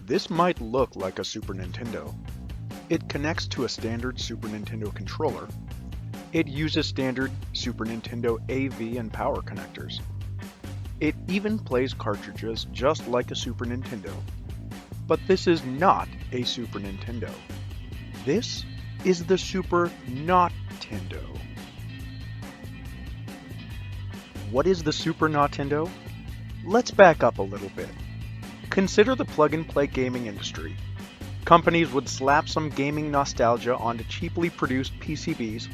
This might look like a Super Nintendo. It connects to a standard Super Nintendo controller. It uses standard Super Nintendo AV and power connectors. It even plays cartridges just like a Super Nintendo. But this is not a Super Nintendo. This is the Super NOTendo. What is the Super NOTendo? Let's back up a little bit. Consider the plug-and-play gaming industry. Companies would slap some gaming nostalgia onto cheaply produced PCBs,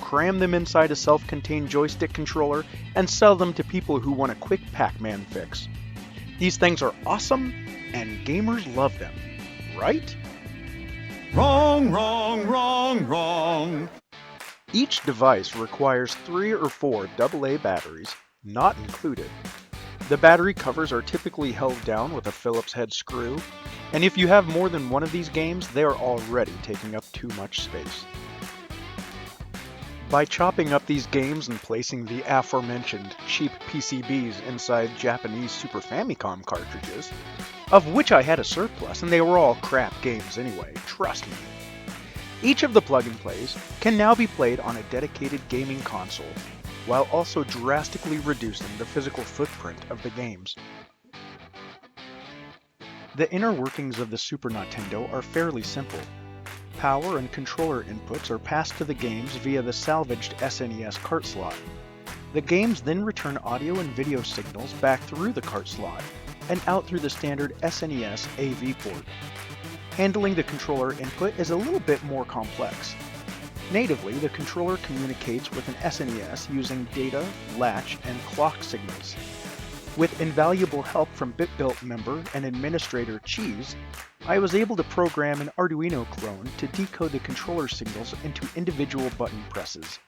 cram them inside a self-contained joystick controller, and sell them to people who want a quick Pac-Man fix. These things are awesome, and gamers love them, right? Wrong, wrong, wrong, wrong. Each device requires 3 or 4 AA batteries, not included. The battery covers are typically held down with a Phillips head screw, and if you have more than one of these games, they are already taking up too much space. By chopping up these games and placing the aforementioned cheap PCBs inside Japanese Super Famicom cartridges, of which I had a surplus and they were all crap games anyway, trust me. Each of the plug-and-plays can now be played on a dedicated gaming console, while also drastically reducing the physical footprint of the games. The inner workings of the Super NOTendo are fairly simple. Power and controller inputs are passed to the games via the salvaged SNES cart slot. The games then return audio and video signals back through the cart slot and out through the standard SNES AV port. Handling the controller input is a little bit more complex. Natively, the controller communicates with an SNES using data, latch, and clock signals. With invaluable help from BitBuilt member and administrator Cheese, I was able to program an Arduino clone to decode the controller signals into individual button presses.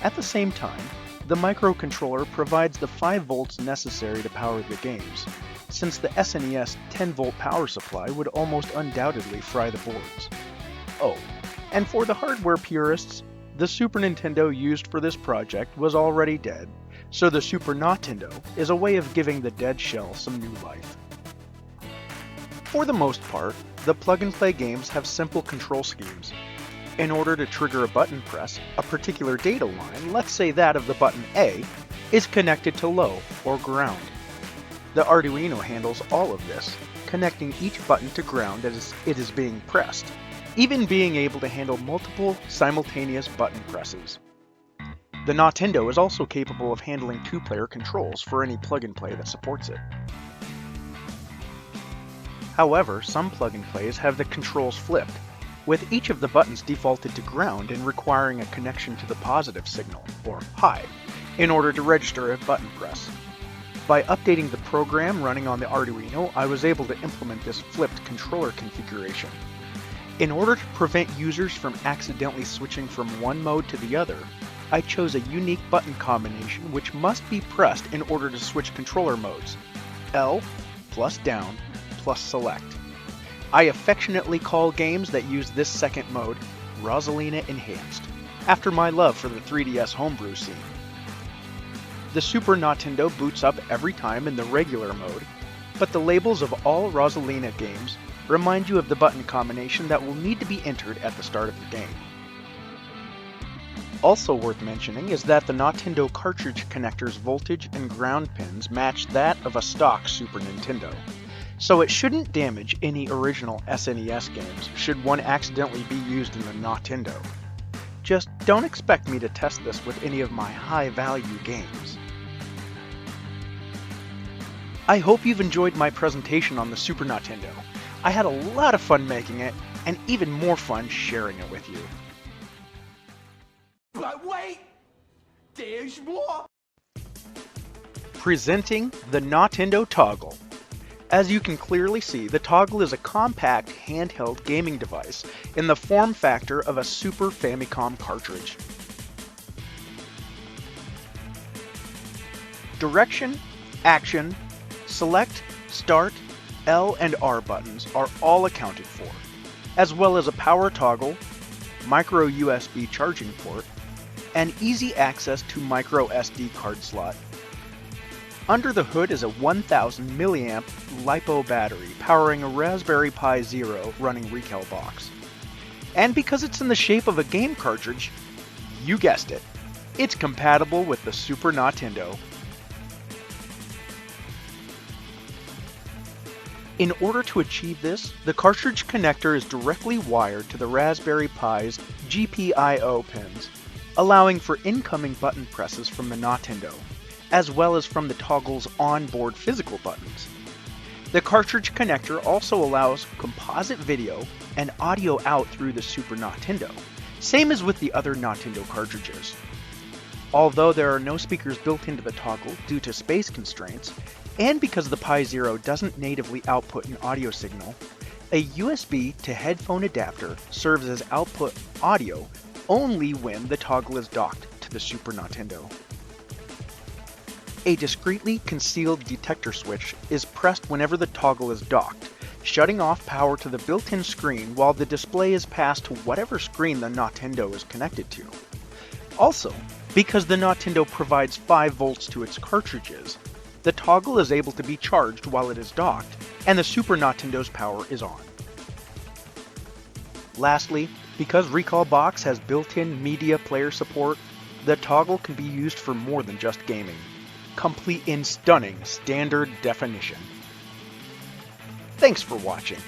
At the same time, the microcontroller provides the 5 volts necessary to power the games, since the SNES 10-volt power supply would almost undoubtedly fry the boards. Oh, and for the hardware purists, the Super Nintendo used for this project was already dead, so the Super NOTendo is a way of giving the dead shell some new life. For the most part, the plug-and-play games have simple control schemes. In order to trigger a button press, a particular data line, let's say that of the button A, is connected to low or ground. The Arduino handles all of this, connecting each button to ground as it is being pressed, even being able to handle multiple simultaneous button presses. The NOTendo is also capable of handling 2-player controls for any plug-and-play that supports it. However, some plug-and-plays have the controls flipped, with each of the buttons defaulted to ground and requiring a connection to the positive signal, or high, in order to register a button press. By updating the program running on the Arduino, I was able to implement this flipped controller configuration. In order to prevent users from accidentally switching from one mode to the other, I chose a unique button combination which must be pressed in order to switch controller modes: L plus down plus select. I affectionately call games that use this second mode Rosalina Enhanced, after my love for the 3DS homebrew scene. The Super NOTendo boots up every time in the regular mode, but the labels of all Rosalina games remind you of the button combination that will need to be entered at the start of the game. Also worth mentioning is that the NOTendo cartridge connector's voltage and ground pins match that of a stock Super Nintendo, so it shouldn't damage any original SNES games should one accidentally be used in the NOTendo. Just don't expect me to test this with any of my high-value games. I hope you've enjoyed my presentation on the Super NOTendo. I had a lot of fun making it, and even more fun sharing it with you. But wait! There's more! Presenting the NOTendo Toggle. As you can clearly see, the Toggle is a compact handheld gaming device in the form factor of a Super Famicom cartridge. Direction, action, select, start, L and R buttons are all accounted for, as well as a power toggle, micro USB charging port, and easy access to micro SD card slot. Under the hood is a 1000 milliamp LiPo battery powering a Raspberry Pi Zero running Recalbox. And because it's in the shape of a game cartridge, you guessed it, it's compatible with the Super NOtendo. In order to achieve this, the cartridge connector is directly wired to the Raspberry Pi's GPIO pins, allowing for incoming button presses from the NOtendo, as well as from the toggle's onboard physical buttons. The cartridge connector also allows composite video and audio out through the Super NOtendo, same as with the other NOtendo cartridges. Although there are no speakers built into the toggle due to space constraints, and because the Pi Zero doesn't natively output an audio signal, a USB to headphone adapter serves as output audio only when the toggle is docked to the Super NOtendo. A discreetly concealed detector switch is pressed whenever the toggle is docked, shutting off power to the built-in screen while the display is passed to whatever screen the NOtendo is connected to. Also, because the NOtendo provides 5 volts to its cartridges, the toggle is able to be charged while it is docked, and the Super NOtendo's power is on. Lastly, because Recalbox has built-in media player support, the toggle can be used for more than just gaming, complete in stunning standard definition. Thanks for watching.